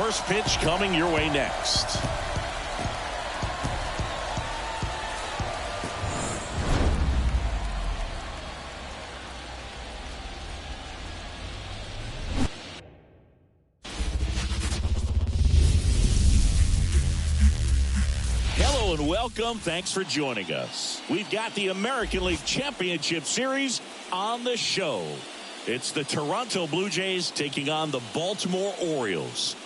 First pitch coming your way next. Hello and welcome. Thanks for joining us. We've got the American League Championship Series on the show. It's the Toronto Blue Jays taking on the Baltimore Orioles.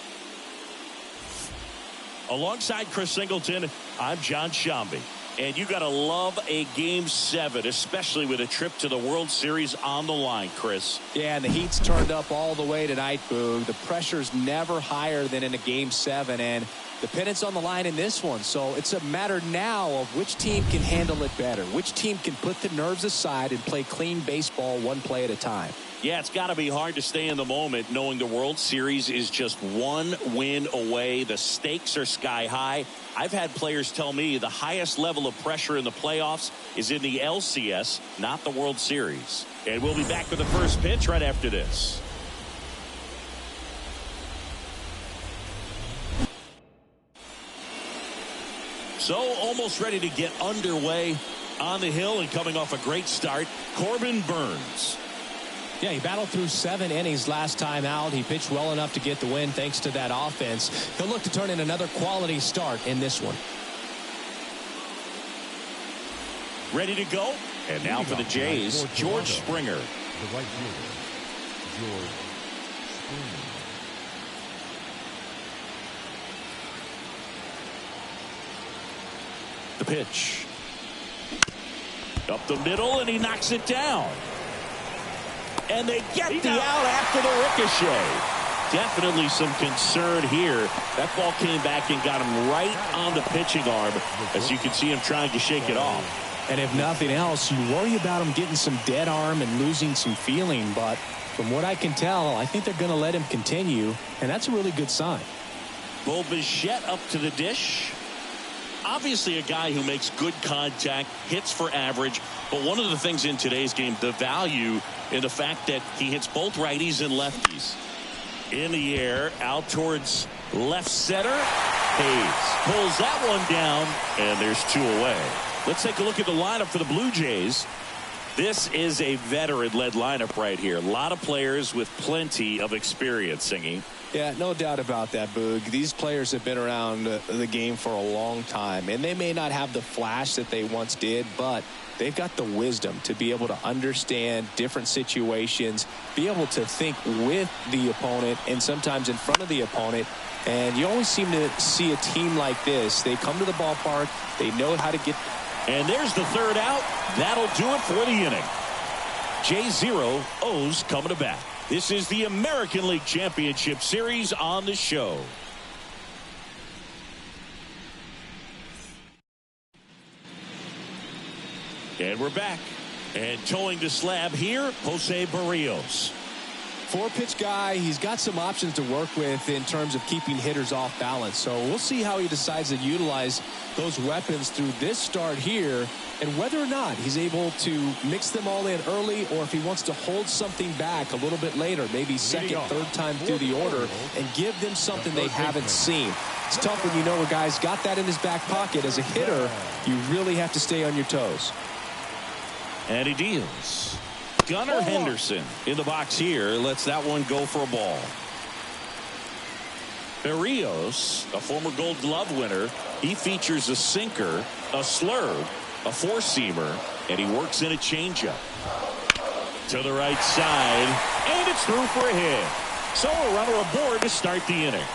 Alongside Chris Singleton, I'm John Shambi. And you got to love a Game 7, especially with a trip to the World Series on the line, Chris. Yeah, and the heat's turned up all the way tonight, Boog. The pressure's never higher than in a Game 7, and the pennant's on the line in this one. So it's a matter now of which team can handle it better, which team can put the nerves aside and play clean baseball one play at a time. Yeah, it's got to be hard to stay in the moment knowing the World Series is just one win away. The stakes are sky high. I've had players tell me the highest level of pressure in the playoffs is in the ALCS, not the World Series. And we'll be back with the first pitch right after this. So almost ready to get underway on the hill and coming off a great start, Corbin Burnes. Yeah, he battled through 7 innings last time out. He pitched well enough to get the win thanks to that offense. He'll look to turn in another quality start in this one. Ready to go? And now for the Jays, George Springer. The right fielder, George Springer. The pitch. Up the middle, and he knocks it down. And they get the out after the ricochet. Definitely some concern here. That ball came back and got him right on the pitching arm, as you can see him trying to shake it off. And if nothing else, you worry about him getting some dead arm and losing some feeling. But from what I can tell, I think they're going to let him continue, and that's a really good sign. Bo Bichette up to the dish. Obviously a guy who makes good contact, hits for average, but one of the things in today's game, the value in the fact that he hits both righties and lefties. In the air, out towards left center. Hayes pulls that one down, and there's 2 away. Let's take a look at the lineup for the Blue Jays. This is a veteran-led lineup right here. A lot of players with plenty of experience, Singy. Yeah, no doubt about that, Boog. These players have been around the game for a long time, and they may not have the flash that they once did, but they've got the wisdom to be able to understand different situations, be able to think with the opponent and sometimes in front of the opponent. And you always seem to see a team like this. They come to the ballpark. They know how to get. And there's the third out. That'll do it for the inning. J0 O's coming to bat. This is the American League Championship Series on the show. And we're back. And towing the slab here, Jose Barrios. 4-pitch guy. He's got some options to work with in terms of keeping hitters off balance. So we'll see how he decides to utilize those weapons through this start here, and whether or not he's able to mix them all in early, or if he wants to hold something back a little bit later, maybe second, third time through the order, and give them something they haven't seen. It's tough when you know a guy's got that in his back pocket. As a hitter, you really have to stay on your toes. And he deals. Gunnar Henderson in the box here lets that one go for a ball. Barrios, a former Gold Glove winner, he features a sinker, a slurve, a four-seamer, and he works in a changeup. To the right side, and it's through for a hit. So a runner aboard to start the inning.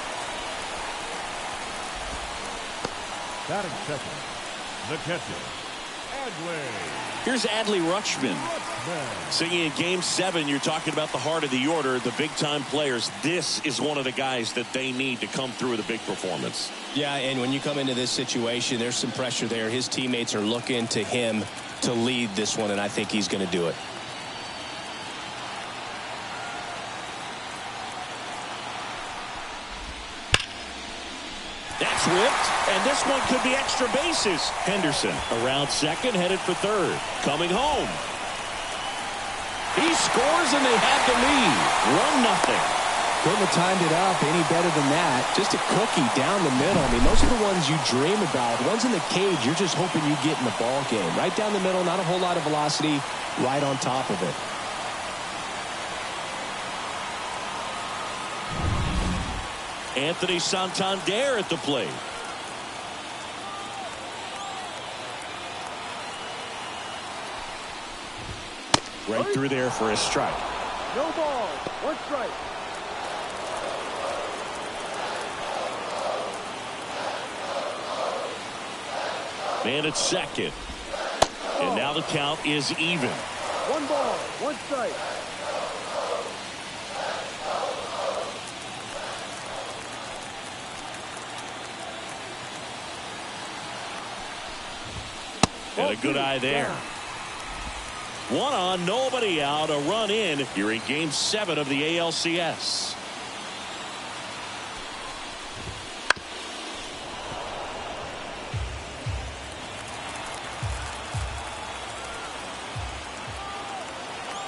Batting second, the catcher, Adley. Here's Adley Rutschman. Singing in Game 7, you're talking about the heart of the order, the big-time players. This is one of the guys that they need to come through with a big performance. Yeah, and when you come into this situation, there's some pressure there. His teammates are looking to him to lead this one, and I think he's going to do it. That's whipped, and this one could be extra bases. Henderson around second, headed for third. Coming home. He scores, and they have the lead. 1-0. Couldn't have timed it up any better than that. Just a cookie down the middle. I mean, those are the ones you dream about. The ones in the cage, you're just hoping you get in the ball game. Right down the middle, not a whole lot of velocity, right on top of it. Anthony Santander at the plate. Right through there for a strike. No ball. One strike. Man at second. And now the count is even. One ball. One strike. And a good eye there. One on, nobody out, a run in. You're in Game 7 of the ALCS.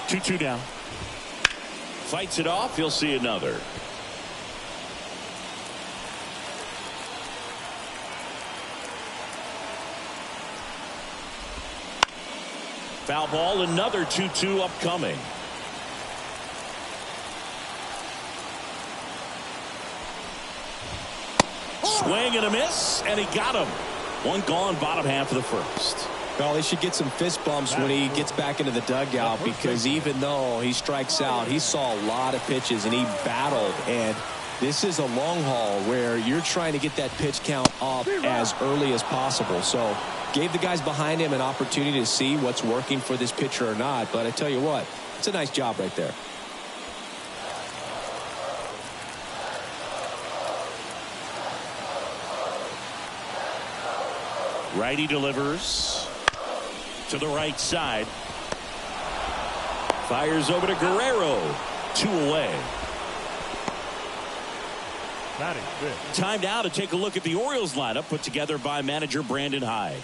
Two down. Fights it off. He'll see another. Foul ball, another 2-2 upcoming. Swing and a miss, and he got him. One gone, bottom half of the first. Well, he should get some fist bumps when he gets back into the dugout, because even though he strikes out, he saw a lot of pitches and he battled. And this is a long haul where you're trying to get that pitch count up as early as possible. So gave the guys behind him an opportunity to see what's working for this pitcher or not. But I tell you what, it's a nice job right there. Righty delivers to the right side. Fires over to Guerrero. 2 away. Time now to take a look at the Orioles lineup put together by manager Brandon Hyde.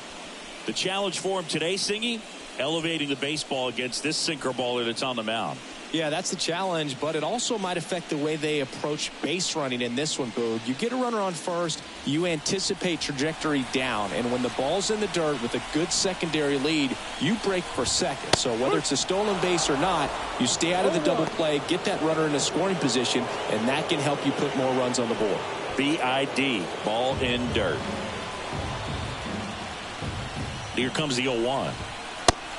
The challenge for him today, Singy, elevating the baseball against this sinker baller that's on the mound. Yeah, that's the challenge, but it also might affect the way they approach base running in this one, Boog. You get a runner on first, you anticipate trajectory down, and when the ball's in the dirt with a good secondary lead, you break for second. So whether it's a stolen base or not, you stay out of the double play, get that runner in a scoring position, and that can help you put more runs on the board. BID, ball in dirt. Here comes the 0-1.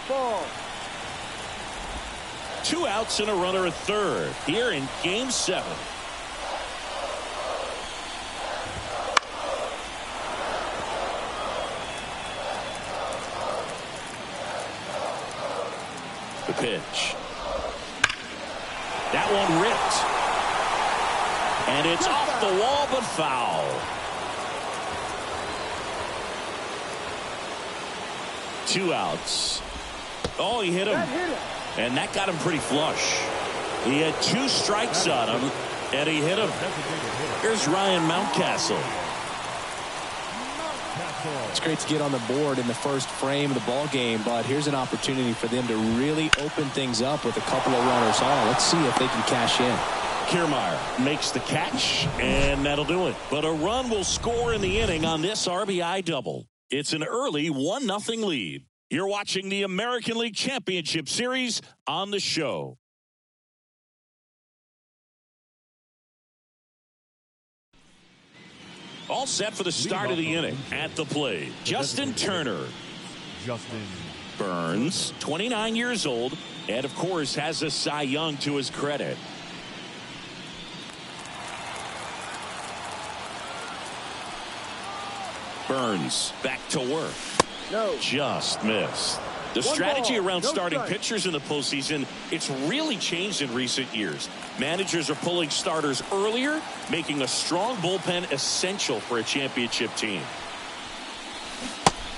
Ball. 2 outs and a runner at third here in Game 7. The pitch. That one ripped. And it's off the wall but foul. 2 outs. Oh, he hit him. And that got him pretty flush. He had 2 strikes on him, and he hit him. Here's Ryan Mountcastle. It's great to get on the board in the first frame of the ball game, but here's an opportunity for them to really open things up with a couple of runners on. Let's see if they can cash in. Kiermaier makes the catch, and that'll do it. But a run will score in the inning on this RBI double. It's an early 1-0 lead. You're watching the American League Championship Series on the show. All set for the start of the inning. At the plate, Justin Turner. Burns, 29 years old, and of course has a Cy Young to his credit. Burns back to work. No. Just missed. The strategy around starting pitchers in the postseason, it's really changed in recent years. Managers are pulling starters earlier, making a strong bullpen essential for a championship team.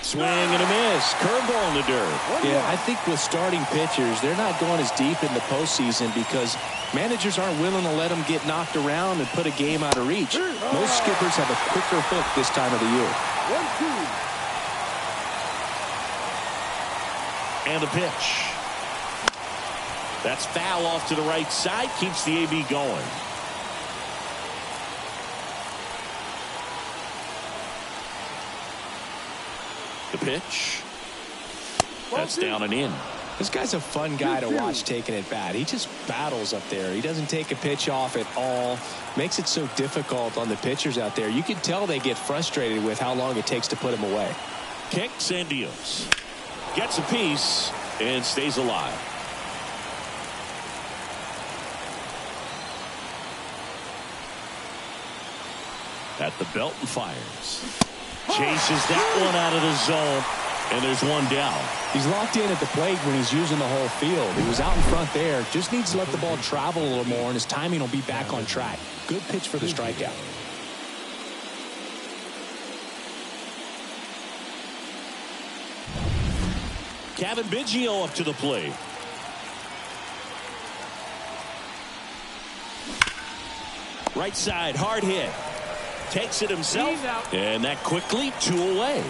Swing and a miss. Curveball in the dirt. Yeah, I think with starting pitchers, they're not going as deep in the postseason because managers aren't willing to let them get knocked around and put a game out of reach. Most skippers have a quicker hook this time of the year. 1-2. And the pitch. That's foul off to the right side. Keeps the AB going. The pitch. That's down and in. This guy's a fun guy to watch taking at bat. He just battles up there. He doesn't take a pitch off at all. Makes it so difficult on the pitchers out there. You can tell they get frustrated with how long it takes to put him away. Kicks and deals. Gets a piece and stays alive. At the belt and fires. Chases that one out of the zone. And there's one down. He's locked in at the plate when he's using the whole field. He was out in front there. Just needs to let the ball travel a little more, and his timing will be back on track. Good pitch for the strikeout. Kevin Biggio up to the plate. Right side, hard hit. Takes it himself. And that quickly, 2 away.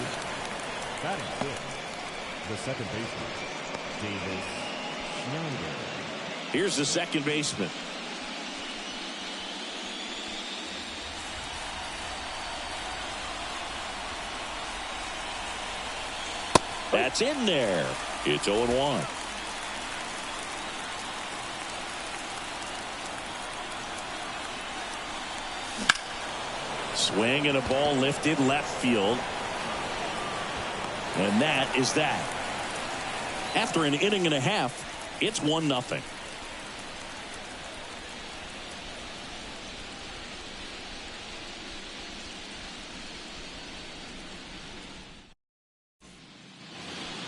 Batting fifth, the second baseman, Davis Schneider. Here's the second baseman. That's in there. It's 0-1. Swing and a ball lifted left field. And that is that. After an inning and a half, it's 1-0.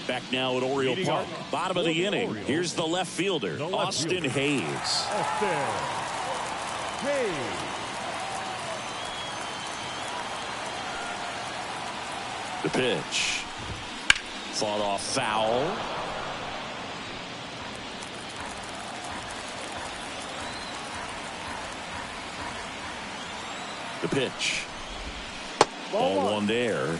Back now at Oriole Park, bottom of the inning. Here's the left fielder, Austin Hayes. Austin Hayes. The pitch. Fought off foul. The pitch. Ball one there.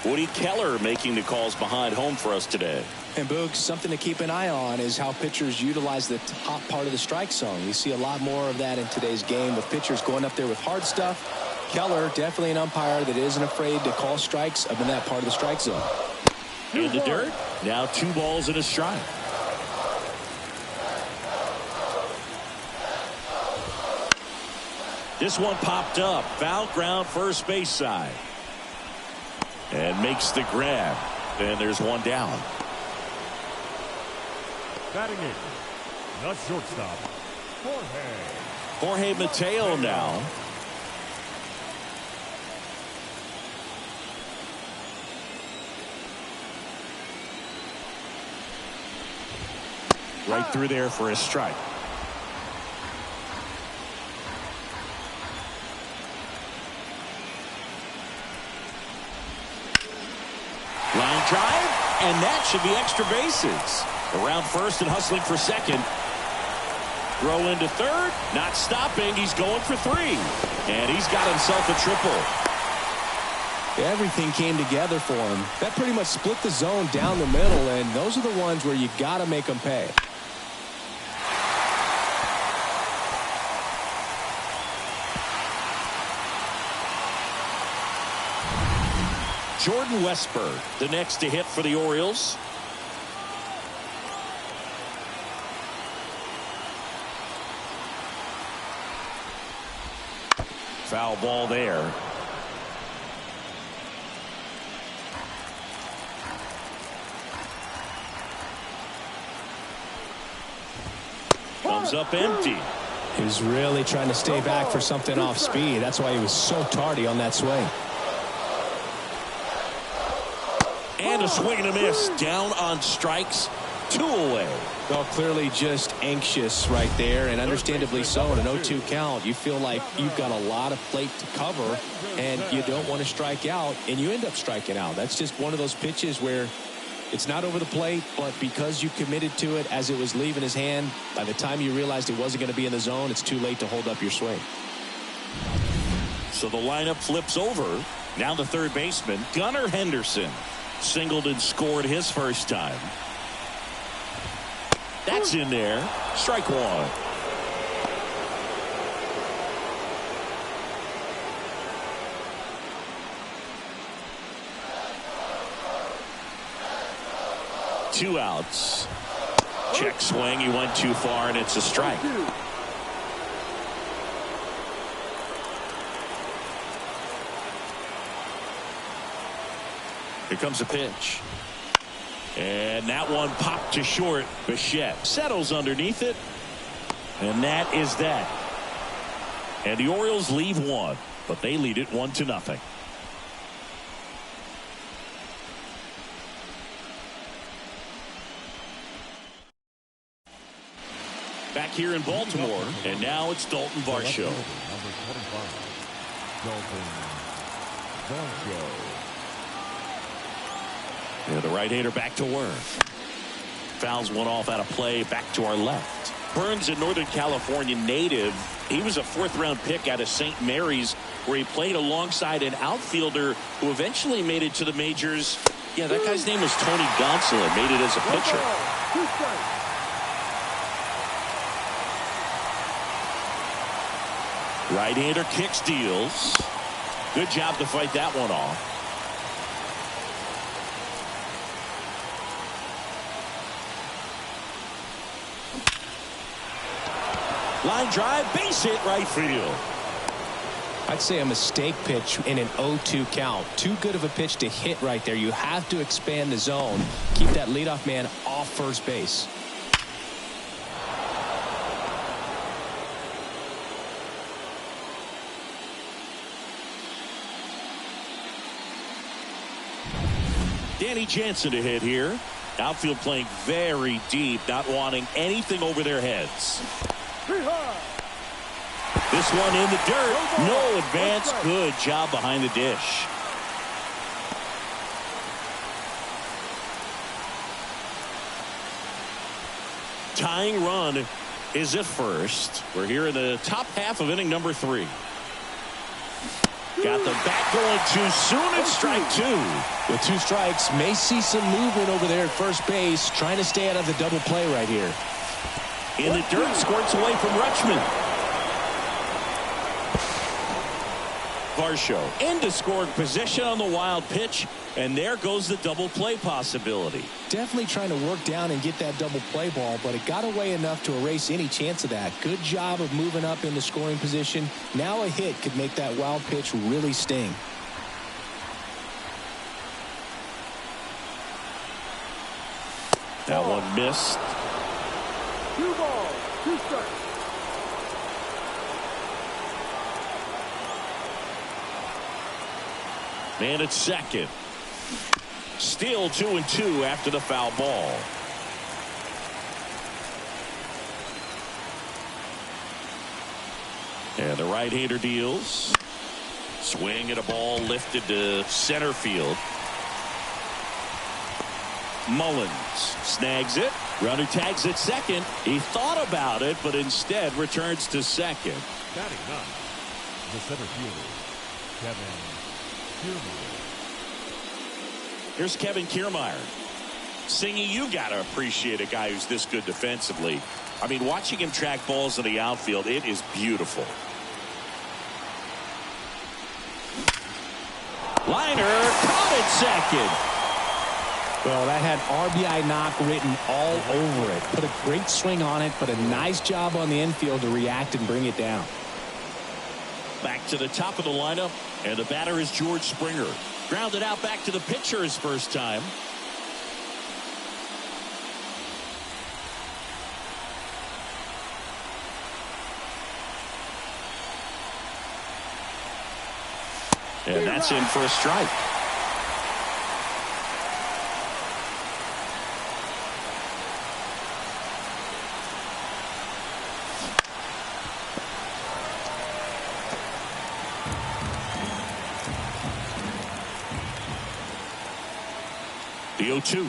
Woody Keller making the calls behind home for us today. And Boogs, something to keep an eye on is how pitchers utilize the top part of the strike zone. You see a lot more of that in today's game with pitchers going up there with hard stuff. Keller, definitely an umpire that isn't afraid to call strikes up in that part of the strike zone. In the dirt. Now 2 balls and a strike. This one popped up. Foul ground first base side. And makes the grab. And there's one down. Batting eighth, the shortstop, Jorge Mateo now. Right through there for a strike. Line drive, and that should be extra bases. Around first and hustling for second. Throw into third, not stopping. He's going for 3. And he's got himself a triple. Everything came together for him. That pretty much split the zone down the middle, and those are the ones where you got to make them pay. Jordan Westburg, the next to hit for the Orioles. Foul ball there. Comes up empty. He was really trying to stay back for something off speed. That's why he was so tardy on that swing. And a swing and a miss. Down on strikes. 2 away. Well, clearly just anxious right there, and understandably so. In an 0-2 count, you feel like you've got a lot of plate to cover, and you don't want to strike out, and you end up striking out. That's just one of those pitches where it's not over the plate, but because you committed to it as it was leaving his hand, by the time you realized it wasn't going to be in the zone, it's too late to hold up your swing. So the lineup flips over. Now the third baseman, Gunnar Henderson. Singled and scored his first time. That's in there. Strike one. 2 outs. Check swing. He went too far, and it's a strike. Here comes a pitch. And that one popped to short. Bichette settles underneath it. And that is that. And the Orioles leave one, but they lead it 1-0. Back here in Baltimore, and now it's Dalton Varsho. Number 25, Dalton Varsho. And the right-hander back to work. Fouls one off out of play, back to our left. Burns, a Northern California native. He was a 4th-round pick out of St. Mary's, where he played alongside an outfielder who eventually made it to the majors. Yeah, that guy's name was Tony Gonsolin, made it as a pitcher. Right-hander kicks, deals. Good job to fight that one off. Line drive, base hit, right field. I'd say a mistake pitch in an 0-2 count. Too good of a pitch to hit right there. You have to expand the zone. Keep that leadoff man off first base. Danny Jansen to hit here. Outfield playing very deep, not wanting anything over their heads. This one in the dirt. No advance. Good job behind the dish. Tying run is at first. We're here in the top half of inning number 3. Got the bat going too soon and strike 2. With 2 strikes, may see some movement over there at first base, trying to stay out of the double play right here. In the dirt, squirts away from Rutschman. Varsho into scoring position on the wild pitch, and there goes the double play possibility. Definitely trying to work down and get that double play ball, but it got away enough to erase any chance of that. Good job of moving up into scoring position. Now a hit could make that wild pitch really sting. That one missed. 2 balls, 2 strikes. Man at second. Still 2-2 after the foul ball. And the right-hander deals. Swing at a ball lifted to center field. Mullins snags it. Runner tags at second. He thought about it, but instead returns to second. Batting 9, the center fielder, Kevin Kiermaier. Here's Kevin Kiermaier. Singy, you got to appreciate a guy who's this good defensively. I mean, watching him track balls in the outfield, it is beautiful. Liner caught at second. Well, that had RBI knock written all over it. Put a great swing on it, but a nice job on the infield to react and bring it down. Back to the top of the lineup, and the batter is George Springer. Grounded out back to the pitcher his first time. And that's in for a strike. The 0-2.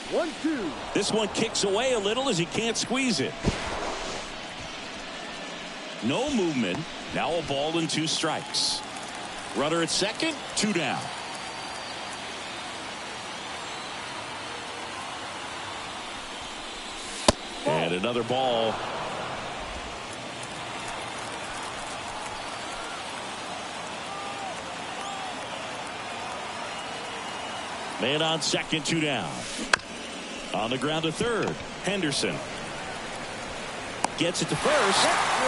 1-2. This one kicks away a little as he can't squeeze it. No movement. Now a ball and 2 strikes. Runner at second, 2 down. And another ball. Man on second, 2 down. On the ground to third. Henderson gets it to first.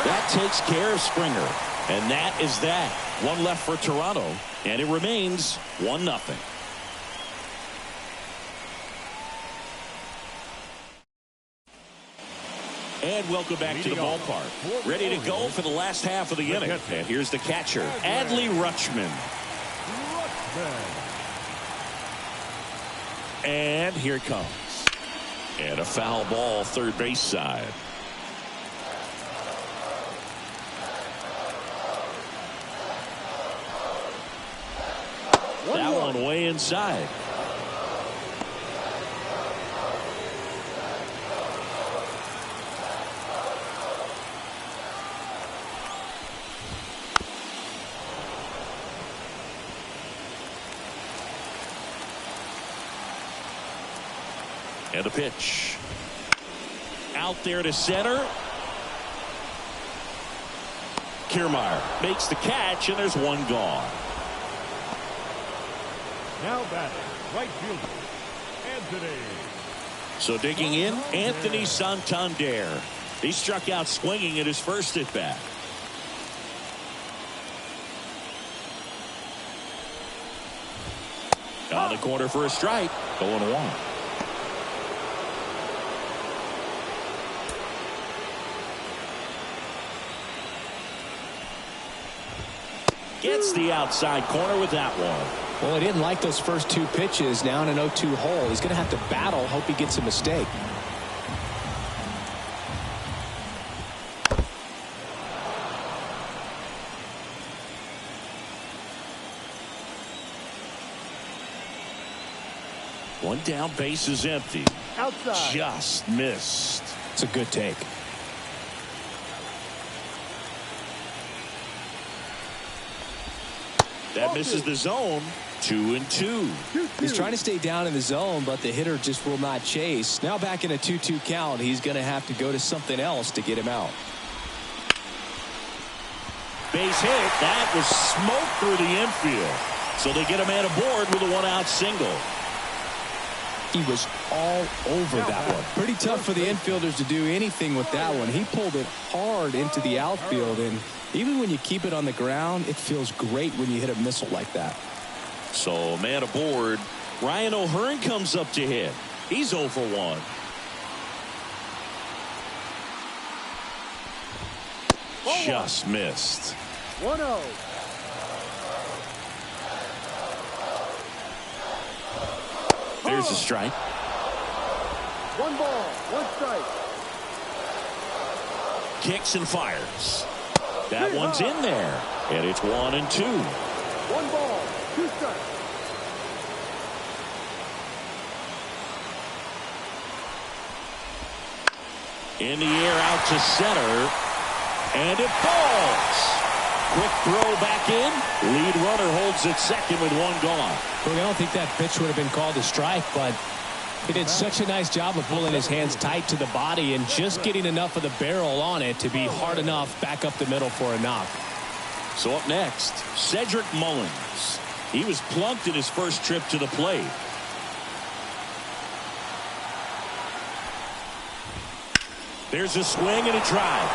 That takes care of Springer. And that is that. One left for Toronto. And it remains 1-0. And welcome back to the ballpark. Ready to go for the last half of the inning. And here's the catcher, Adley Rutschman. And here it comes. And a foul ball, third base side. That one way inside. And the pitch. Out there to center. Kiermaier makes the catch, and there's one gone. Now batting, right fielder, Anthony. So digging in, Anthony Santander. He struck out swinging at his first at bat. On the corner for a strike. 0-1. Gets the outside corner with that one. Well, he didn't like those first 2 pitches. Now in an 0-2 hole. He's going to have to battle. Hope he gets a mistake. One down, base is empty. Outside. Just missed. It's a good take. That misses the zone. 2-2. He's trying to stay down in the zone, but the hitter just will not chase. Now back in a 2-2 count, he's going to have to go to something else to get him out. Base hit. That was smoke through the infield. So they get a man aboard with a 1-out single. He was all over that one. Pretty tough for the infielders to do anything with that one. He pulled it hard into the outfield, and even when you keep it on the ground, it feels great when you hit a missile like that. So man aboard. Ryan O'Hearn comes up to hit. He's 0 for 1. Just missed. 1-0. There's a strike. 1 ball, 1 strike. Kicks and fires. That one's in there. And it's 1-2. 1 ball, 2 strikes. In the air out to center. And it falls. Quick throw back in. Lead runner holds at second with 1 gone. Well, I don't think that pitch would have been called a strike, but he did such a nice job of pulling his hands tight to the body and just getting enough of the barrel on it to be hard enough back up the middle for a knock. So up next, Cedric Mullins. He was plunked in his first trip to the plate. There's a swing and a drive.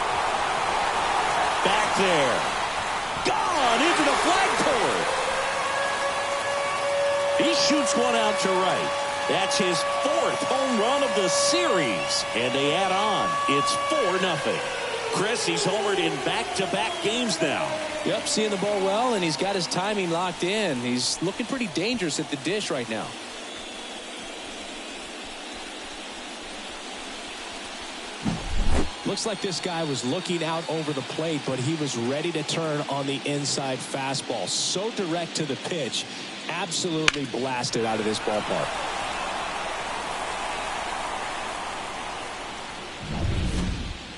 Back there. Gone into the flagpole. He shoots one out to right. That's his 4th home run of the series. And they add on. It's 4-0. Chris, he's homered in back-to-back games now. Yep, seeing the ball well, and he's got his timing locked in. He's looking pretty dangerous at the dish right now. Looks like this guy was looking out over the plate, but he was ready to turn on the inside fastball. So direct to the pitch. Absolutely blasted out of this ballpark.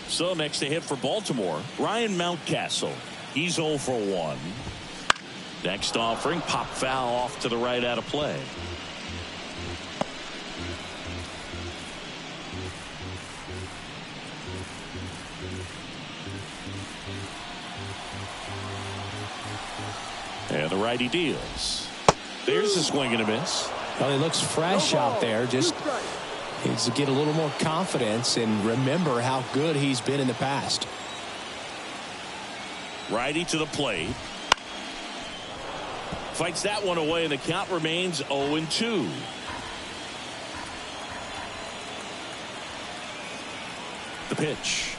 So next to hit for Baltimore, Ryan Mountcastle. He's 0 for 1. Next offering, pop foul off to the right out of play. And the righty deals. There's a swing and a miss. Well, he looks fresh out there. Just needs to get a little more confidence and remember how good he's been in the past. Righty to the plate. Fights that one away, and the count remains 0-2. The pitch.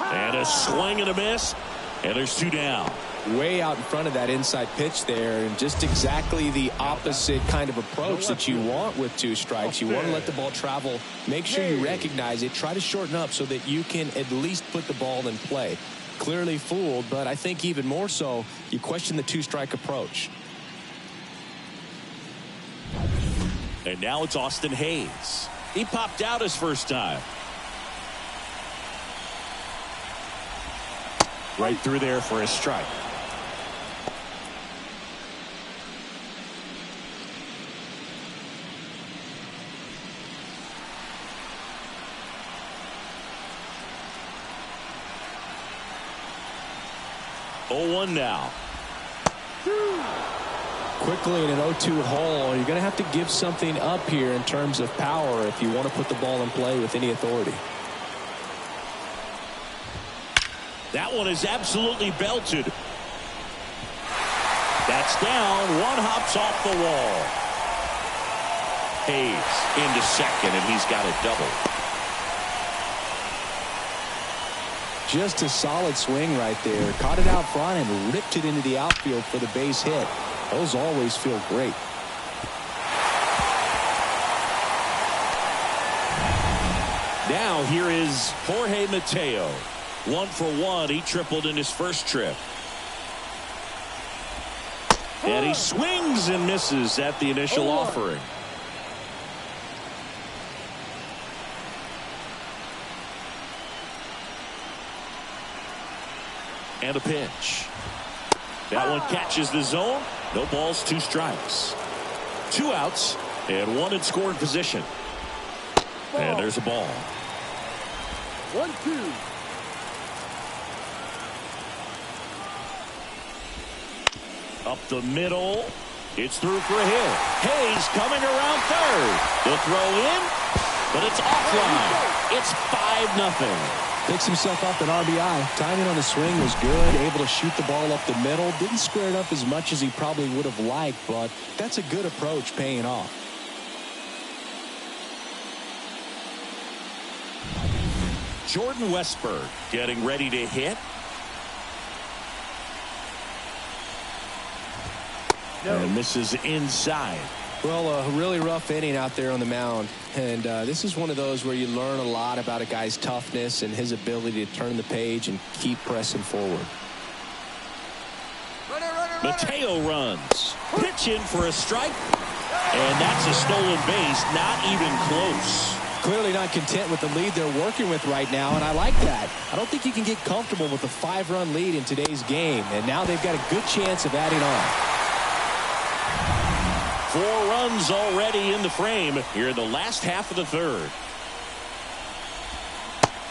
And a swing and a miss. And there's 2 down. Way out in front of that inside pitch there, and just exactly the opposite kind of approach that you want with 2 strikes. You want to let the ball travel. Make sure you recognize it. Try to shorten up so that you can at least put the ball in play. Clearly fooled, but I think even more so, you question the 2-strike approach. And now it's Austin Hayes. He popped out his first time. Right through there for a strike. Oh, 0-1 now. Quickly in an 0-2 hole, you're going to have to give something up here in terms of power if you want to put the ball in play with any authority. That one is absolutely belted. That's down. One hops off the wall. Hayes into second, and he's got a double. Just a solid swing right there. Caught it out front and ripped it into the outfield for the base hit. Those always feel great. Now here is Jorge Mateo. 1 for 1. He tripled in his first trip. And he swings and misses at the initial offering. And a pitch. That one catches the zone. No balls, 2 strikes. 2 outs and 1 in scoring position. And there's a ball. 1-2. Up the middle. It's through for a hit. Hayes coming around third. The throw in, but it's offline. It's 5-0. Picks himself up an RBI. Timing on the swing was good. Able to shoot the ball up the middle. Didn't square it up as much as he probably would have liked, but that's a good approach paying off. Jordan Westburg getting ready to hit. And misses inside. Well, a really rough inning out there on the mound. And this is one of those where you learn a lot about a guy's toughness and his ability to turn the page and keep pressing forward. Mateo runs. Pitch in for a strike. And that's a stolen base. Not even close. Clearly not content with the lead they're working with right now, and I like that. I don't think you can get comfortable with a 5-run lead in today's game. And now they've got a good chance of adding on. 4 runs already in the frame here in the last half of the third.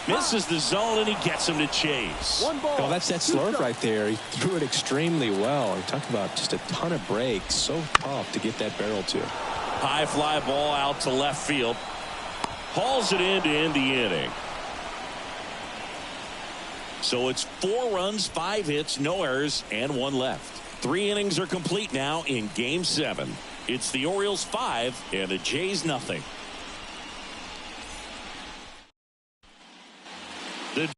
Misses the zone, and he gets him to chase. Oh, that's that slurve right there. He threw it extremely well. He talked about just a ton of breaks. So tough to get that barrel to. High fly ball out to left field. Hauls it in to end the inning. So it's 4 runs, 5 hits, no errors, and 1 left. 3 innings are complete now in Game 7. It's the Orioles 5 and the Jays nothing. The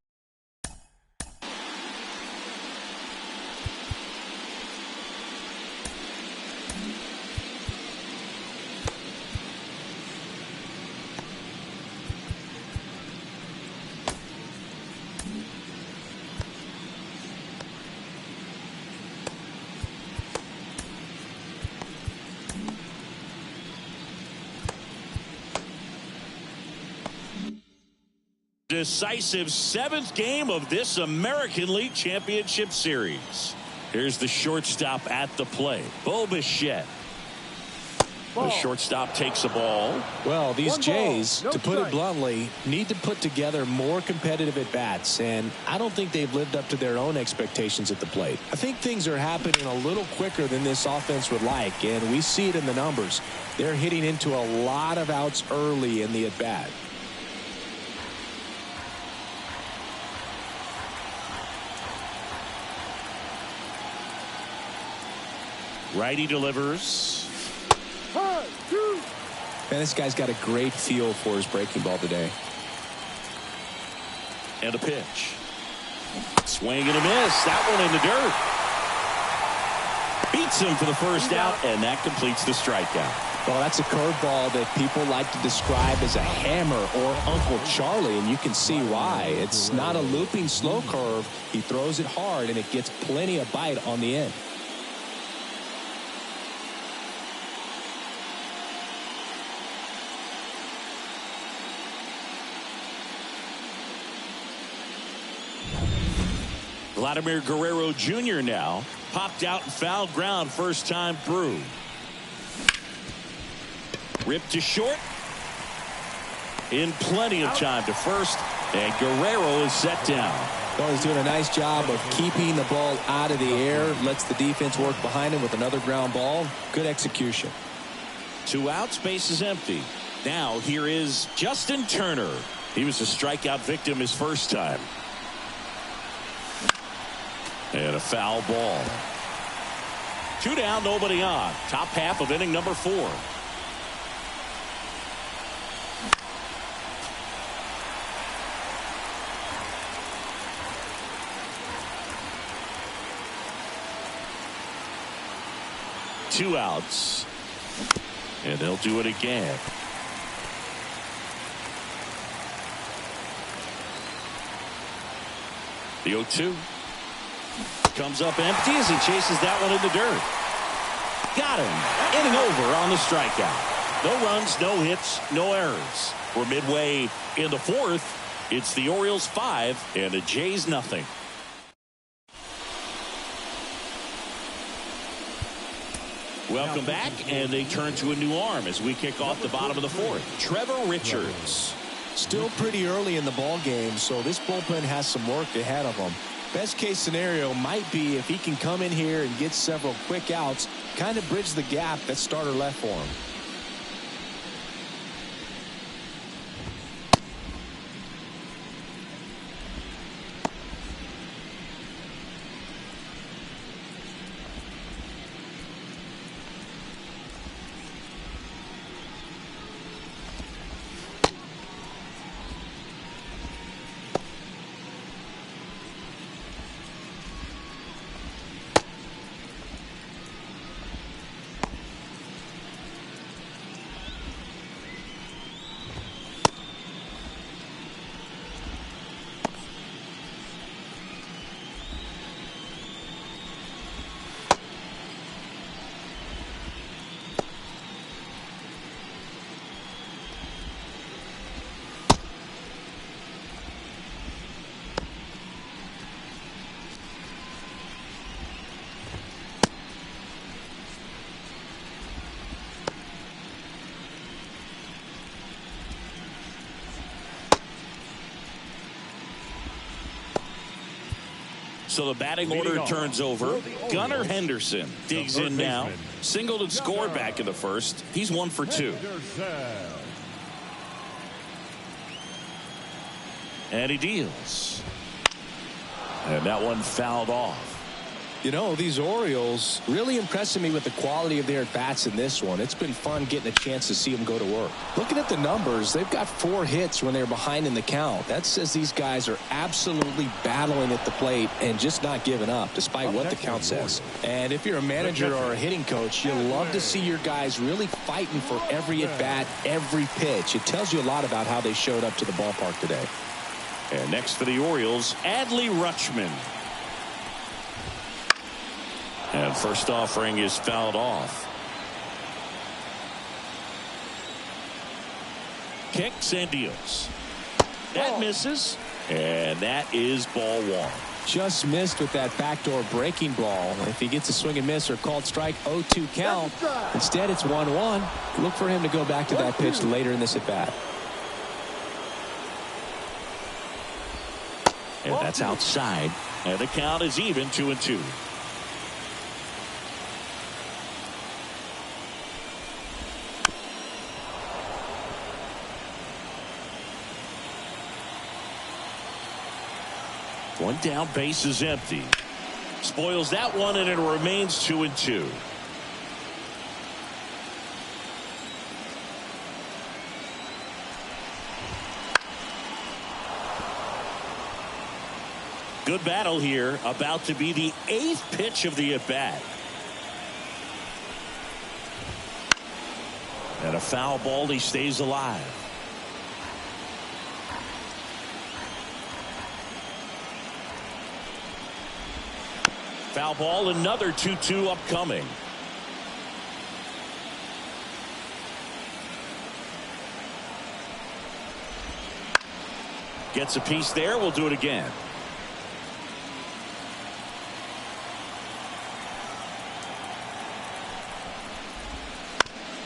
decisive 7th game of this American League Championship Series. Here's the shortstop at the plate, Bo Bichette. The shortstop takes the ball. Well, these Jays, no to put it strike. bluntly, need to put together more competitive at-bats, and I don't think they've lived up to their own expectations at the plate. I think things are happening a little quicker than this offense would like, and we see it in the numbers. They're hitting into a lot of outs early in the at-bat. Righty delivers. High, 2. Man, this guy's got a great feel for his breaking ball today. And a pitch. Swing and a miss. That one in the dirt. Beats him for the first out, and that completes the strikeout. Well, that's a curveball that people like to describe as a hammer or Uncle Charlie, and you can see why. It's not a looping slow curve. He throws it hard, and it gets plenty of bite on the end. Vladimir Guerrero Jr. now popped out and foul ground first time through. Ripped to short. In plenty of time to first, and Guerrero is set down. Well, he's doing a nice job of keeping the ball out of the air. Lets the defense work behind him with another ground ball. Good execution. 2 outs, base is empty. Now here is Justin Turner. He was a strikeout victim his first time. And a foul ball. 2 down, nobody on. Top half of inning number 4. Two outs. And they'll do it again. The 0-2. Comes up empty as he chases that one in the dirt. Got him. Inning over on the strikeout. No runs, no hits, no errors. We're midway in the 4th. It's the Orioles 5 and the Jays nothing. Welcome back, and they turn to a new arm as we kick off the bottom of the 4th. Trevor Richards. Still pretty early in the ball game, so this bullpen has some work ahead of them. Best case scenario might be if he can come in here and get several quick outs, kind of bridge the gap that starter left for him. So the batting order turns over. Gunnar Henderson digs in now. Singled and scored back in the first. He's 1 for 2. And he deals. And that one fouled off. You know, these Orioles really impressing me with the quality of their at-bats in this one. It's been fun getting a chance to see them go to work. Looking at the numbers, they've got 4 hits when they're behind in the count. That says these guys are absolutely battling at the plate and just not giving up, despite what the count says. And if you're a manager or a hitting coach, you love to see your guys really fighting for every at-bat, every pitch. It tells you a lot about how they showed up to the ballpark today. And next for the Orioles, Adley Rutschman. And first offering is fouled off. Kicks and deals. That misses. And that is ball 1. Just missed with that backdoor breaking ball. If he gets a swing and miss or called strike, 0-2 count. Instead, it's 1-1. Look for him to go back to that pitch later in this at bat. And that's outside. And the count is even, 2-2. One down, base is empty. Spoils that one, and it remains 2-2. Good battle here. About to be the 8th pitch of the at-bat. And a foul ball. He stays alive. Foul ball, another 2-2 upcoming. Gets a piece there. We'll do it again.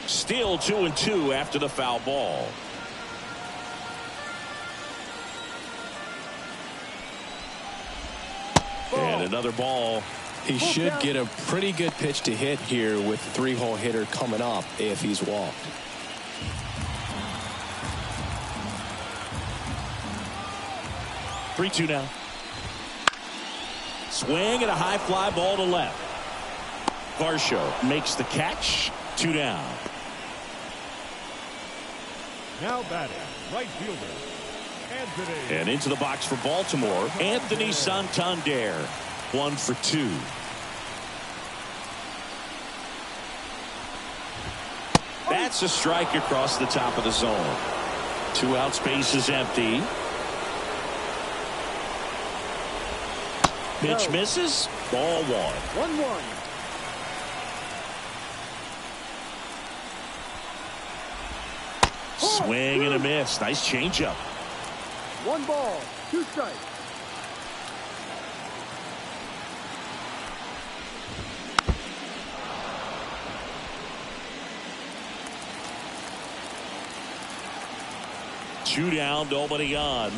Still 2-2 after the foul ball. And another ball. He should get a pretty good pitch to hit here with the 3-hole hitter coming up if he's walked. Three-two now. Swing and a high fly ball to left. Varsho makes the catch. 2 down. Now batting, right fielder, Anthony. And into the box for Baltimore, Anthony Santander. 1 for 2. That's a strike across the top of the zone. 2 out, space is empty. Pitch misses. Ball 1. 1-1. Swing and a miss. Nice changeup. 1 ball, 2 strikes. Two down, nobody on.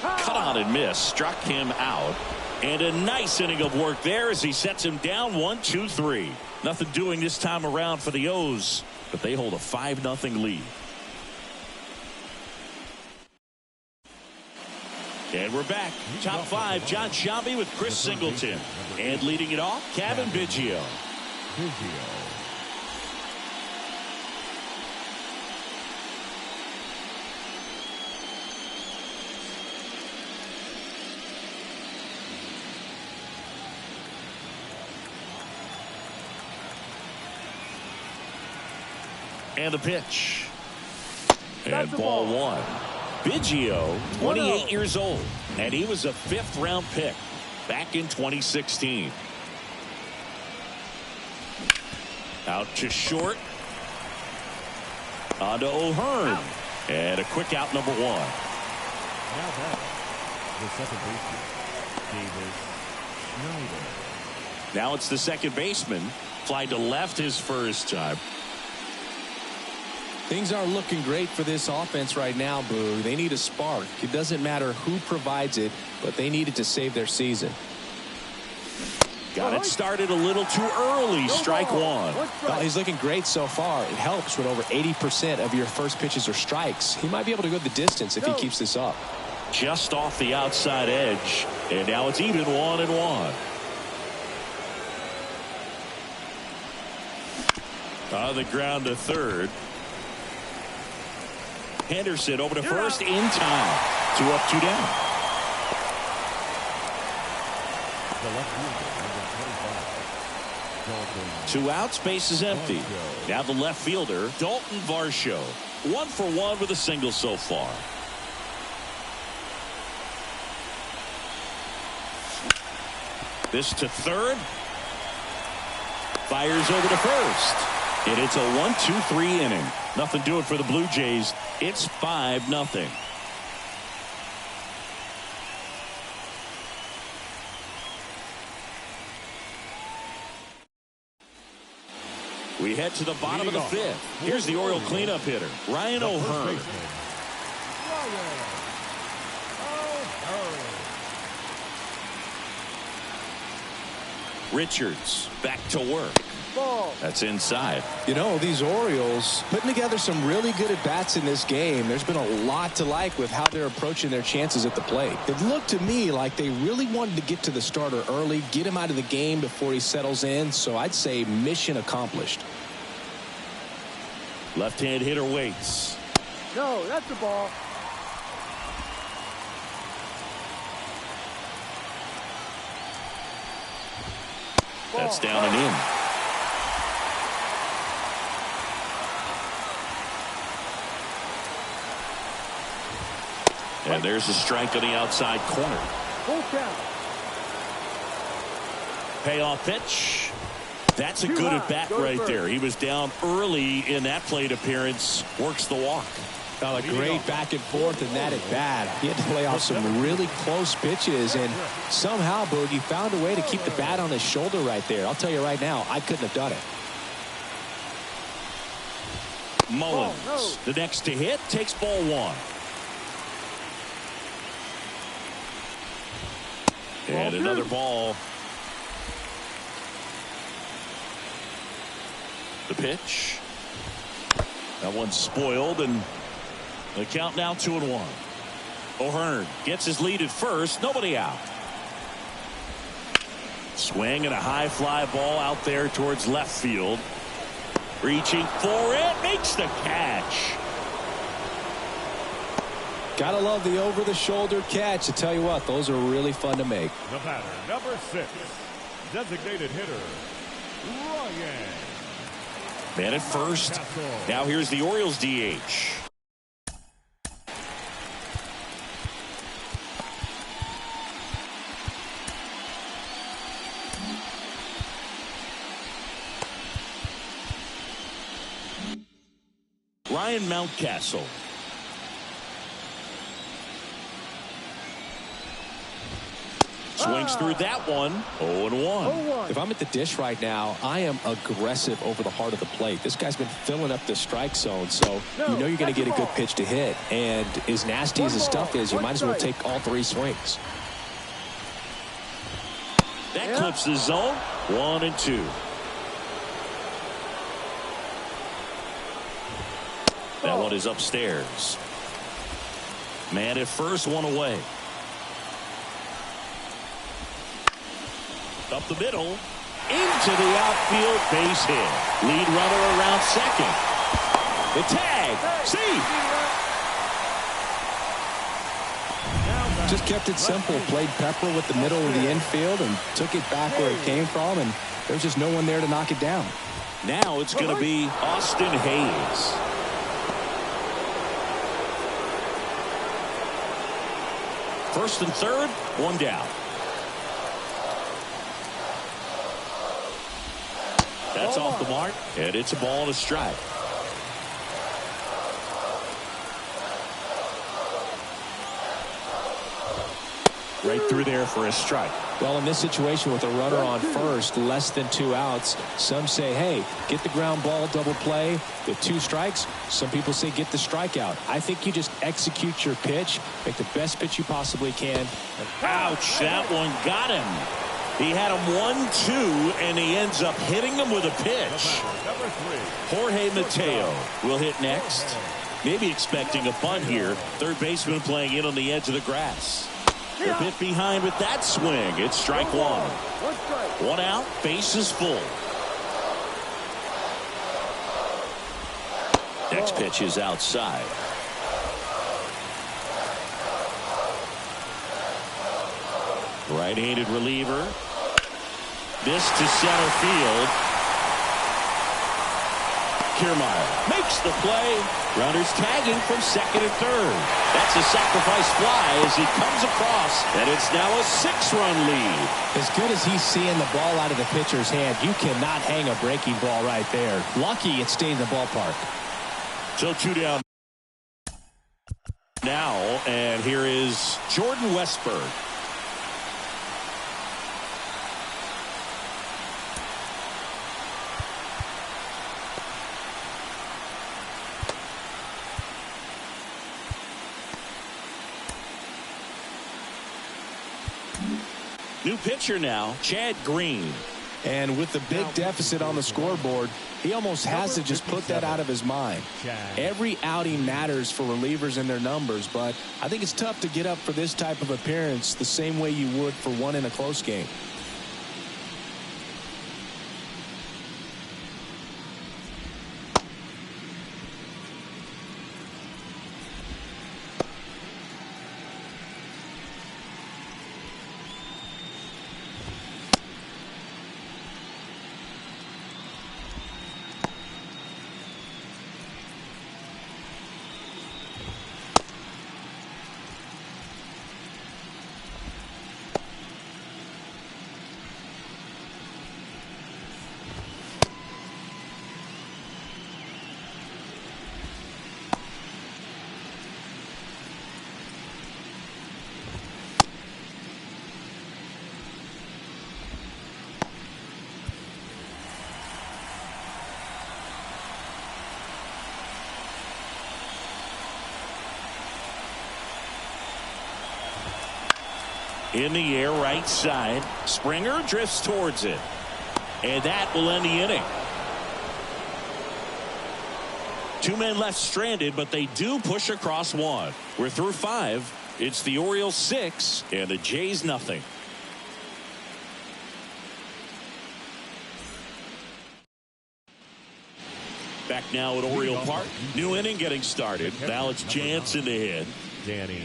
Cut on and miss. Struck him out. And a nice inning of work there as he sets him down 1-2-3. Nothing doing this time around for the O's, but they hold a 5-0 lead. And we're back. Top 5, John Sciambi with Chris Singleton. And leading it off, Kevin Biggio. And the pitch. And ball 1. Biggio, 28 years old, and he was a 5th-round pick back in 2016. Out to short. On to O'Hearn. And a quick out, number 1. Now batting, the second baseman, Davis Schneider. Now it's the second baseman. Fly to left his first time. Things aren't looking great for this offense right now, Boo. They need a spark. It doesn't matter who provides it, but they need it to save their season. Got it started a little too early. Strike 1. Well, he's looking great so far. It helps when over 80% of your first pitches are strikes. He might be able to go the distance if he keeps this up. Just off the outside edge. And now it's even 1-1. On the ground to third. Henderson over to first in time. 2 up, 2 down. The left fielder, number 25, Dalton. 2 outs, base is empty. Varsho. Now the left fielder, Dalton Varsho. 1 for 1 with a single so far. This to third. Fires over to first. And it's a 1-2-3 inning. Nothing doing for the Blue Jays. It's 5-0. We head to the bottom of the fifth. Here's the Oriole cleanup hitter, Ryan O'Hearn. Richards back to work. Ball. That's inside. You know, these Orioles putting together some really good at-bats in this game. There's been a lot to like with how they're approaching their chances at the plate. It looked to me like they really wanted to get to the starter early, get him out of the game before he settles in. So I'd say mission accomplished. Left-hand hitter waits. No, that's the ball. That's down and in. And there's a strike on the outside corner. Full count. Payoff pitch. That's a good at bat right there. He was down early in that plate appearance. Works the walk. Well, a great back and forth in that at bat. He had to play off some really close pitches, and somehow Boogie found a way to keep the bat on his shoulder right there. I'll tell you right now, I couldn't have done it. Mullins, the next to hit, takes ball one. And another ball. The pitch. That one's spoiled, and the count now 2-1. O'Hearn gets his lead at first. Nobody out. Swing and a high fly ball out there towards left field. Reaching for it. Makes the catch. Gotta love the over-the-shoulder catch. I tell you what, those are really fun to make. The batter, number 6, designated hitter, Ryan. Man at first. Now here's the Orioles DH. Ryan Mountcastle. Swings through that one. 0-1. If I'm at the dish right now, I am aggressive over the heart of the plate. This guy's been filling up the strike zone, so you know you're going to get a good pitch to hit. And as nasty as his stuff is, you might as well take all 3 swings. That clips the zone. 1-2. That one is upstairs. Man at first, one away. Up the middle, into the outfield, base hit. Lead runner around second. The tag, see. Just kept it simple. Played pepper with the middle of the infield and took it back where it came from, and there's just no one there to knock it down. Now it's going to be Austin Hayes. First and third, one down. That's off the mark, and it's a ball and a strike. Right through there for a strike. Well, in this situation with a runner on first, less than 2 outs, some say, hey, get the ground ball, double play. With 2 strikes, some people say get the strikeout. I think you just execute your pitch, make the best pitch you possibly can. Ouch, that one got him. He had him 1-2, and he ends up hitting him with a pitch. Jorge Mateo will hit next. Maybe expecting a bunt here. Third baseman playing in on the edge of the grass. A bit behind with that swing. It's strike one. 1 out, bases full. Next pitch is outside. Right-handed reliever. This to center field. Kiermaier makes the play. Runners tagging from second and third. That's a sacrifice fly as he comes across, and it's now a 6-run lead. As good as he's seeing the ball out of the pitcher's hand, you cannot hang a breaking ball right there. Lucky it stayed in the ballpark. So 2 down now, and here is Jordan Westburg. New pitcher now, Chad Green. And with the big deficit on the scoreboard, he almost has to just put that out of his mind. Every outing matters for relievers and their numbers, but I think it's tough to get up for this type of appearance the same way you would for one in a close game. In the air, right side. Springer drifts towards it. And that will end the inning. Two men left stranded, but they do push across one. We're through 5. It's the Orioles 6 and the Jays nothing. Back now at Oriole Park. New inning getting started. Now it's Jansen to hit. Danny.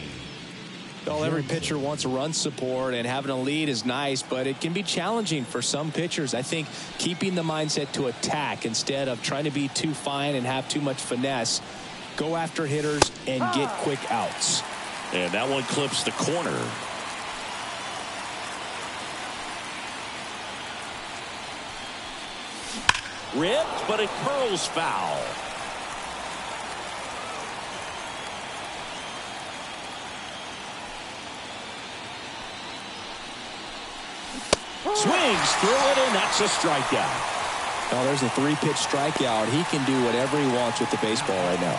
Well, every pitcher wants run support, and having a lead is nice, but it can be challenging for some pitchers. I think keeping the mindset to attack instead of trying to be too fine and have too much finesse, go after hitters and get quick outs. And that one clips the corner. Ripped, but it curls foul. Swings through it, and that's a strikeout. Well, there's a 3-pitch strikeout. He can do whatever he wants with the baseball right now.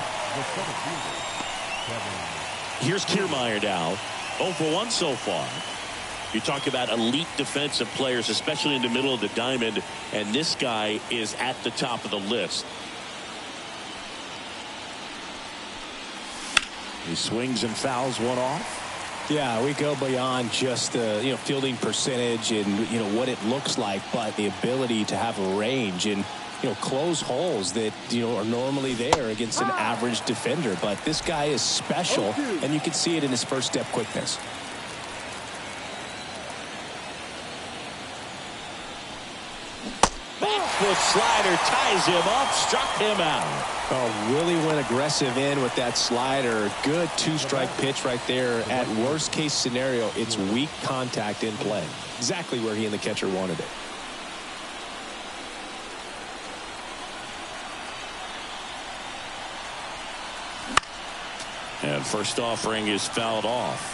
Here's Kiermaier now. 0 for 1 so far. You talk about elite defensive players, especially in the middle of the diamond, and this guy is at the top of the list. He swings and fouls one off. Yeah, we go beyond just the fielding percentage and what it looks like, but the ability to have a range and close holes that are normally there against an average defender. But this guy is special, and you can see it in his first step quickness. Backfoot slider ties him up, struck him out. Oh, really went aggressive in with that slider. Good 2-strike pitch right there. At worst case scenario, it's weak contact in play. Exactly where he and the catcher wanted it. And first offering is fouled off.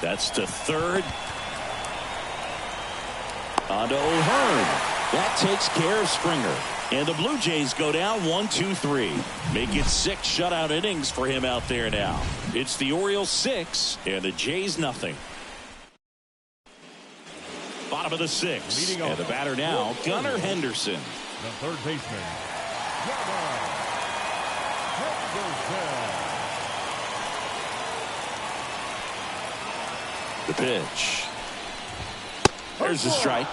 That's to third. On to O'Hearn. That takes care of Springer. And the Blue Jays go down 1-2-3. Make it 6 shutout innings for him out there now. It's the Orioles 6 and the Jays nothing. Bottom of the 6th. And the batter now, Gunnar Henderson. The third baseman, Gunnar Henderson. The pitch. There's the strike.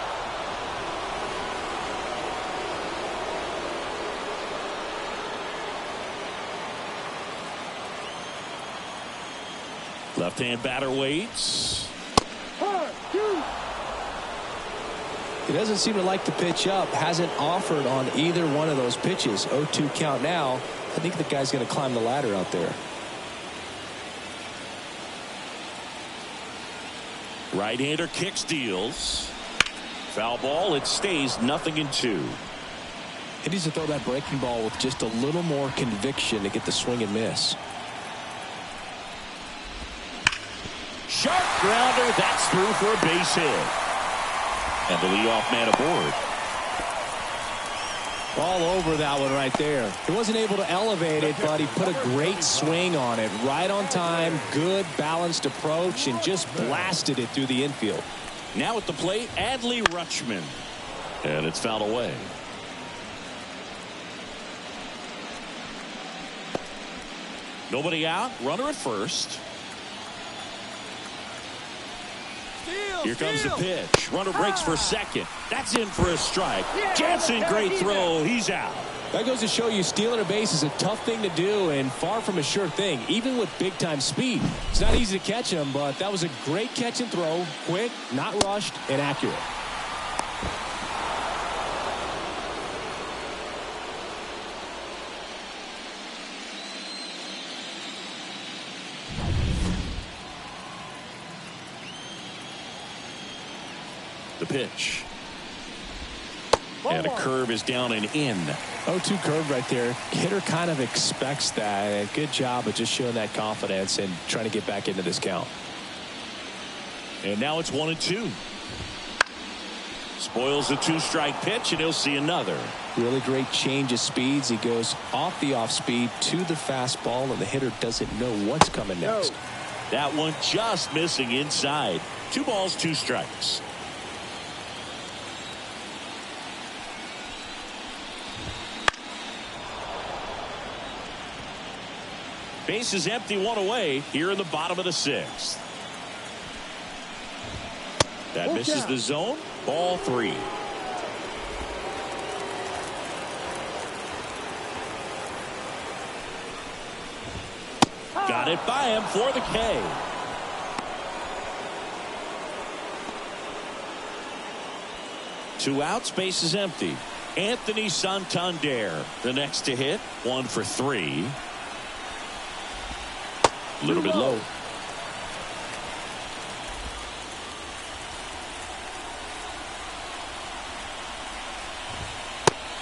Left-hand batter waits. He doesn't seem to like to pitch up. Hasn't offered on either one of those pitches. 0-2 count now. I think the guy's going to climb the ladder out there. Right-hander kicks, deals. Foul ball. It stays 0-2. He needs to throw that breaking ball with just a little more conviction to get the swing and miss. Sharp grounder. That's through for a base hit. And the leadoff man aboard. All over that one right there. He wasn't able to elevate it, but he put a great swing on it. Right on time, good balanced approach, and just blasted it through the infield. Now at the plate, Adley Rutschman. And it's fouled away. Nobody out. Runner at first. Here comes the pitch. Runner breaks for second. That's in for a strike. Jansen, great throw. He's out. That goes to show you stealing a base is a tough thing to do and far from a sure thing, even with big-time speed. It's not easy to catch him, but that was a great catch and throw. Quick, not rushed, and accurate. The pitch. And a curve is down and in. 0-2 curve right there. Hitter kind of expects that. Good job of just showing that confidence and trying to get back into this count. And now it's 1-2. Spoils the 2-strike pitch, and he'll see another. Really great change of speeds. He goes off the off speed to the fastball, and the hitter doesn't know what's coming next. That one just missing inside. 2 balls, 2 strikes. Base is empty, 1 away here in the bottom of the 6th. That misses the zone. Ball 3. Got it by him for the K. Two outs, base is empty. Anthony Santander, the next to hit. 1 for 3. A little bit low.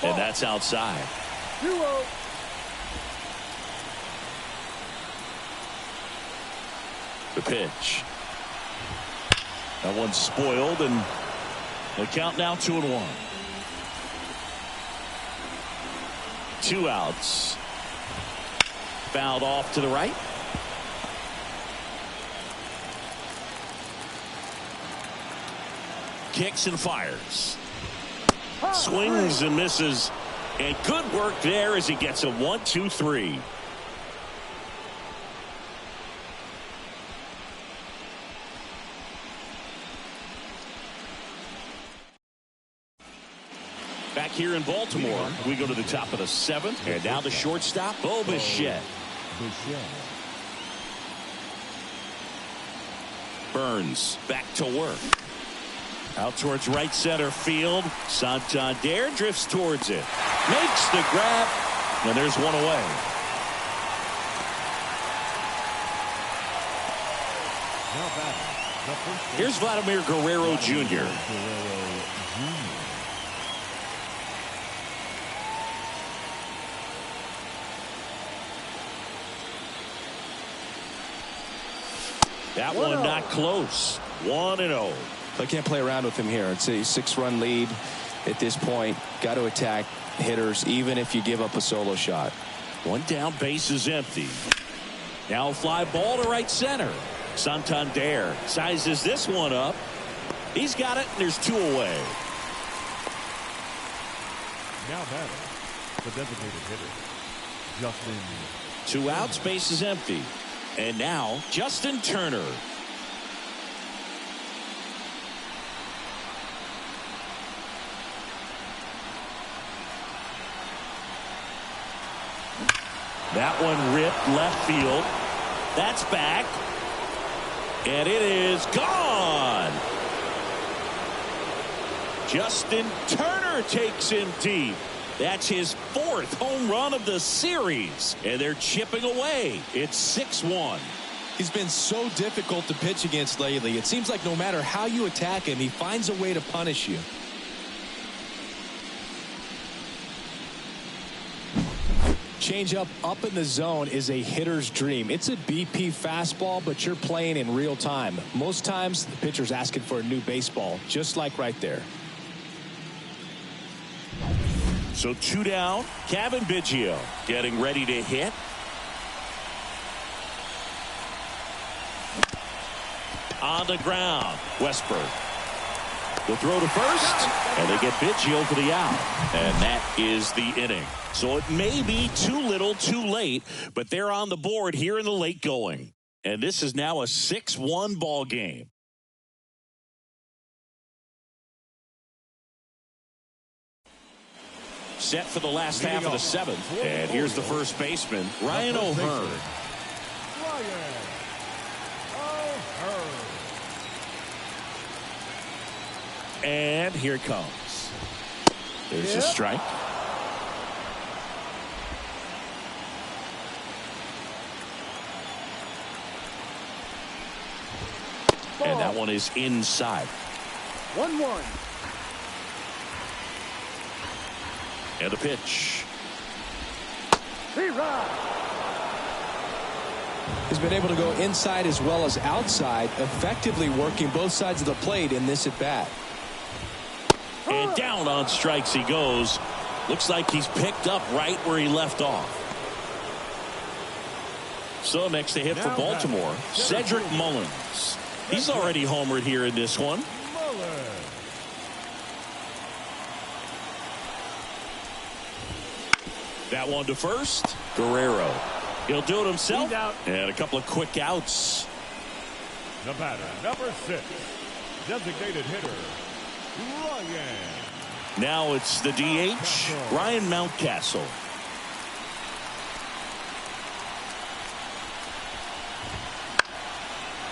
And that's outside. 2-0. The pitch. That one's spoiled, and the count now 2-1. 2 outs. Fouled off to the right. Kicks and fires. Swings and misses. And good work there as he gets a 1-2-3. Back here in Baltimore, we go to the top of the 7th. And now the shortstop, Bo Bichette. Burns back to work. Out towards right center field. Santander drifts towards it. Makes the grab. And there's 1 away. Here's Vladimir Guerrero Jr. That one not close. 1-0. I can't play around with him here. It's a 6-run lead at this point. Got to attack hitters even if you give up a solo shot. 1 down, base is empty. Now a fly ball to right center. Santander sizes this one up. He's got it, and there's 2 away. Now batting, the designated hitter, Justin. 2 outs, base is empty. And now Justin Turner. That one ripped left field. That's back. And it is gone. Justin Turner takes him deep. That's his 4th home run of the series. And they're chipping away. It's 6-1. He's been so difficult to pitch against lately. It seems like no matter how you attack him, he finds a way to punish you. Changeup up in the zone is a hitter's dream. It's a BP fastball, but you're playing in real time. Most times, the pitcher's asking for a new baseball, just like right there. So 2 down. Kevin Biggio getting ready to hit. On the ground, Westberg. They'll throw to first, and they get Biggio for the out. And that is the inning. So it may be too little, too late, but they're on the board here in the late going. And this is now a 6-1 ball game. Set for the last half of the 7th. And here's the first baseman, Ryan O'Hearn. And here it comes. There's a strike. And that one is inside. 1-1. And a pitch. He's been able to go inside as well as outside, effectively working both sides of the plate in this at bat. And down on strikes he goes. Looks like he's picked up right where he left off. So next to hit for Baltimore, Cedric Mullins. He's already homered here in this one. That one to first. Guerrero. He'll do it himself. And a couple of quick outs. The batter, number 6. Designated hitter, Ryan. Now it's the DH, Ryan Mountcastle.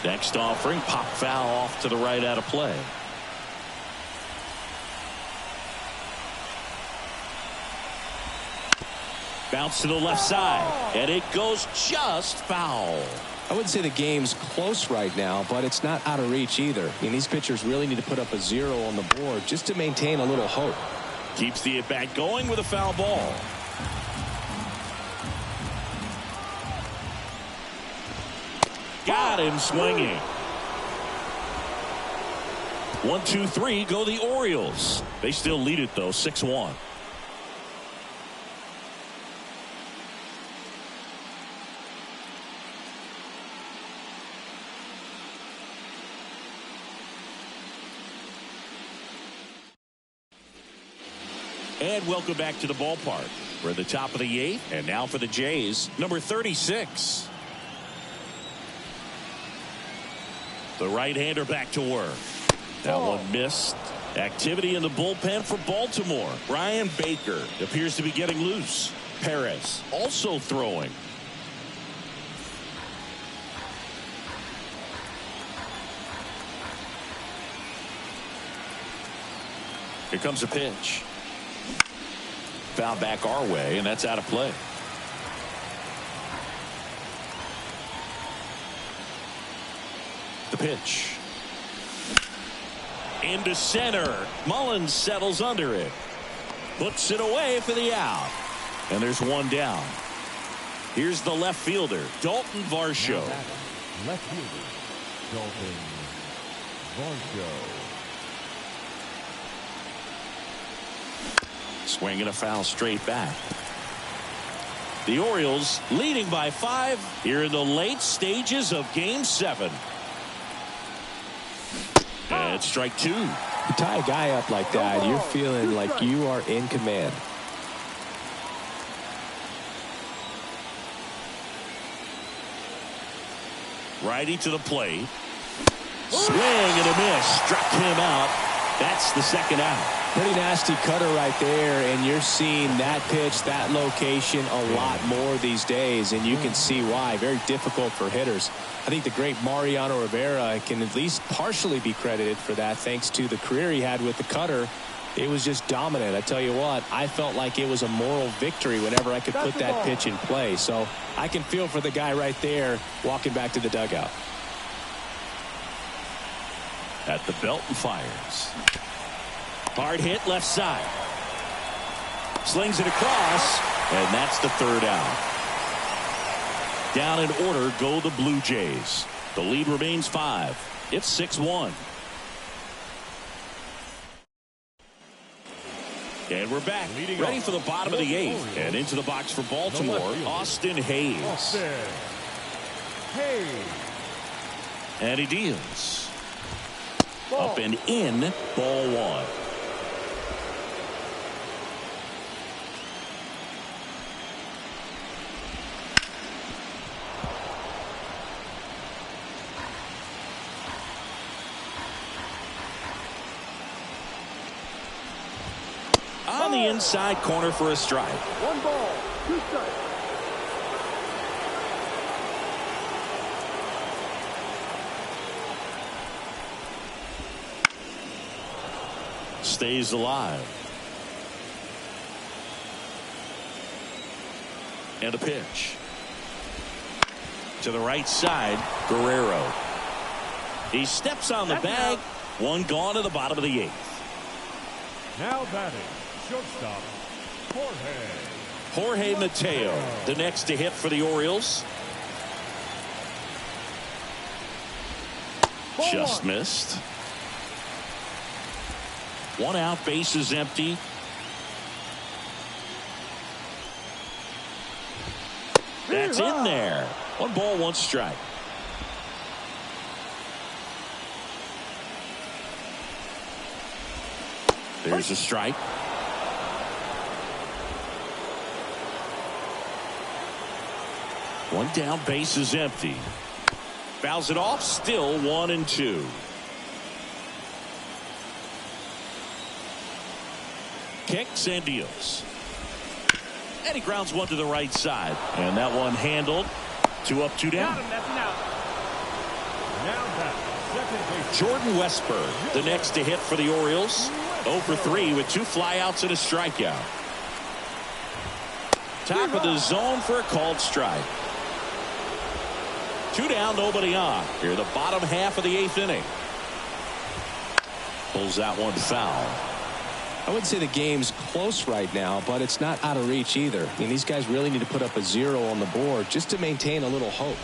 Next offering, pop foul off to the right out of play. Bounce to the left side, and it goes just foul. I wouldn't say the game's close right now, but it's not out of reach either. I mean, these pitchers really need to put up a 0 on the board just to maintain a little hope. Keeps the at-bat going with a foul ball. Got him swinging. 1, 2, 3 go the Orioles. They still lead it though, 6-1. And welcome back to the ballpark. We're at the top of the 8th, and now for the Jays, number 36. The right-hander back to work. That one missed. Activity in the bullpen for Baltimore. Brian Baker appears to be getting loose. Perez also throwing. Here comes a pitch. Foul back our way, and that's out of play. The pitch. Into center. Mullins settles under it. Puts it away for the out. And there's one down. Here's the left fielder, Dalton Varsho. Left fielder, Dalton Varsho. Swinging a foul straight back. The Orioles leading by 5 here in the late stages of Game 7. And strike 2. You tie a guy up like that, you're feeling like you are in command. Righty to the plate. Swing and a miss. Struck him out. That's the second out. Pretty nasty cutter right there, and you're seeing that pitch, that location a lot more these days, and you can see why. Very difficult for hitters. I think the great Mariano Rivera can at least partially be credited for that thanks to the career he had with the cutter. It was just dominant. I tell you what, I felt like it was a moral victory whenever I could put that pitch in play. So I can feel for the guy right there walking back to the dugout. At the belt and fires. Hard hit left side. Slings it across, and that's the third out. Down in order go the Blue Jays. The lead remains 5. It's 6-1. And we're back, ready for the bottom of the 8th. And into the box for Baltimore, Austin Hayes. And he deals. Up and in, ball 1. On the inside corner for a strike. 1 ball, 2 strikes. Stays alive. And a pitch. To the right side, Guerrero. He steps on the bag. 1 gone to the bottom of the 8th. Now batting, shortstop, Jorge Mateo, the next to hit for the Orioles. Just missed. 1 out, bases empty. That's in there. 1 ball, 1 strike. There's a strike. 1 down, bases empty. Fouls it off, still 1-2. Kicks and deals. And he grounds 1 to the right side. And that one handled. 2 up, 2 down. Jordan Westburg, the next to hit for the Orioles. 0 for 3 with 2 flyouts and a strikeout. Top of the zone for a called strike. 2 down, nobody on. Here, the bottom half of the 8th inning. Pulls that one foul. I wouldn't say the game's close right now, but it's not out of reach either. I mean, these guys really need to put up a 0 on the board just to maintain a little hope.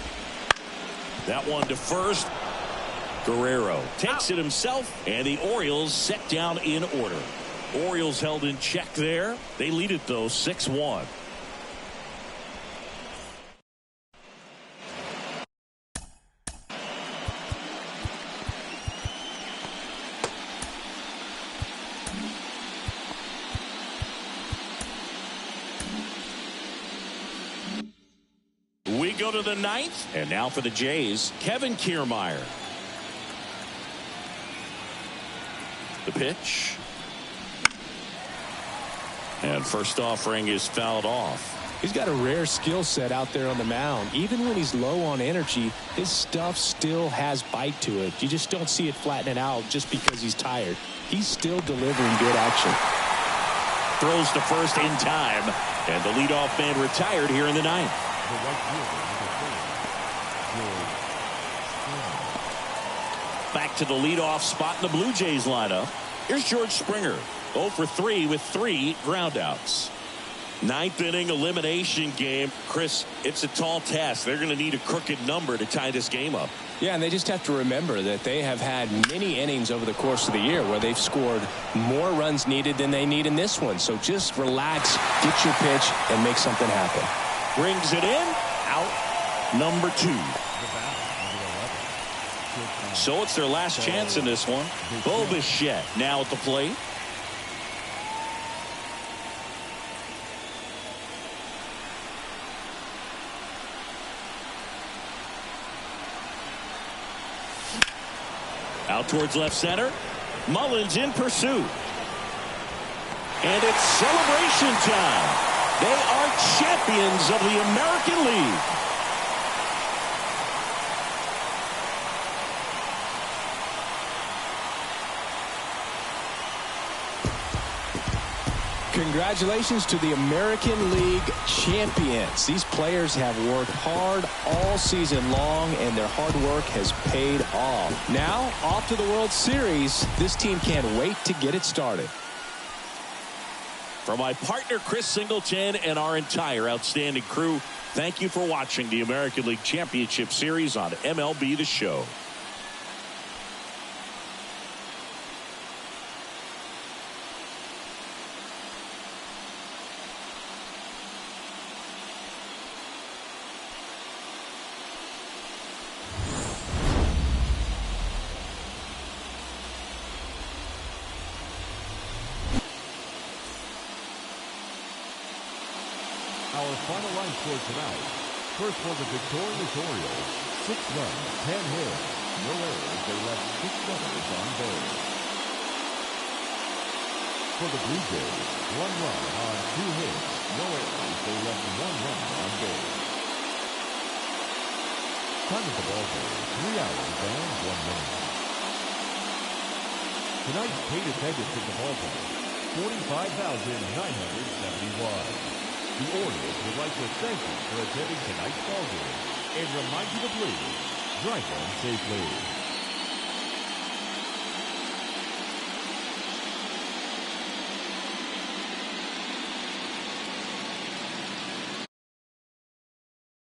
That one to first. Guerrero takes it himself, and the Orioles set down in order. Orioles held in check there. They lead it, though, 6-1. We go to the 9th, and now for the Jays, Kevin Kiermaier. The pitch. And first offering is fouled off. He's got a rare skill set out there on the mound. Even when he's low on energy, his stuff still has bite to it. You just don't see it flattening out just because he's tired. He's still delivering good action. Throws to first in time, and the leadoff man retired here in the 9th. Back to the leadoff spot in the Blue Jays lineup. Here's George Springer, 0 for 3 with 3 groundouts. 9th inning elimination game. Chris, it's a tall task. They're going to need a crooked number to tie this game up. Yeah, and they just have to remember that they have had many innings over the course of the year where they've scored more runs needed than they need in this one. So just relax, get your pitch, and make something happen. Brings it in. Out number 2. So it's their last chance in this one. Bo Bichette now at the plate. Out towards left center. Mullins in pursuit. And it's celebration time. They are champions of the American League. Congratulations to the American League champions. These players have worked hard all season long, and their hard work has paid off. Now, off to the World Series. This team can't wait to get it started. For my partner, Chris Singleton, and our entire outstanding crew, thank you for watching the American League Championship Series on MLB The Show. final line score tonight. First for the victorious Orioles, 6 runs, 10 hits. No errors, they left 6 runners on base. For the Blue Jays, 1 run on 2 hits. No errors, they left 1 runner on base. Time at the ballpark, 3 hours and 1 minute. Tonight's paid attendance at the ballpark, 45,971. The Orioles would like to thank you for attending tonight's ballgame and remind you to please drive home safely.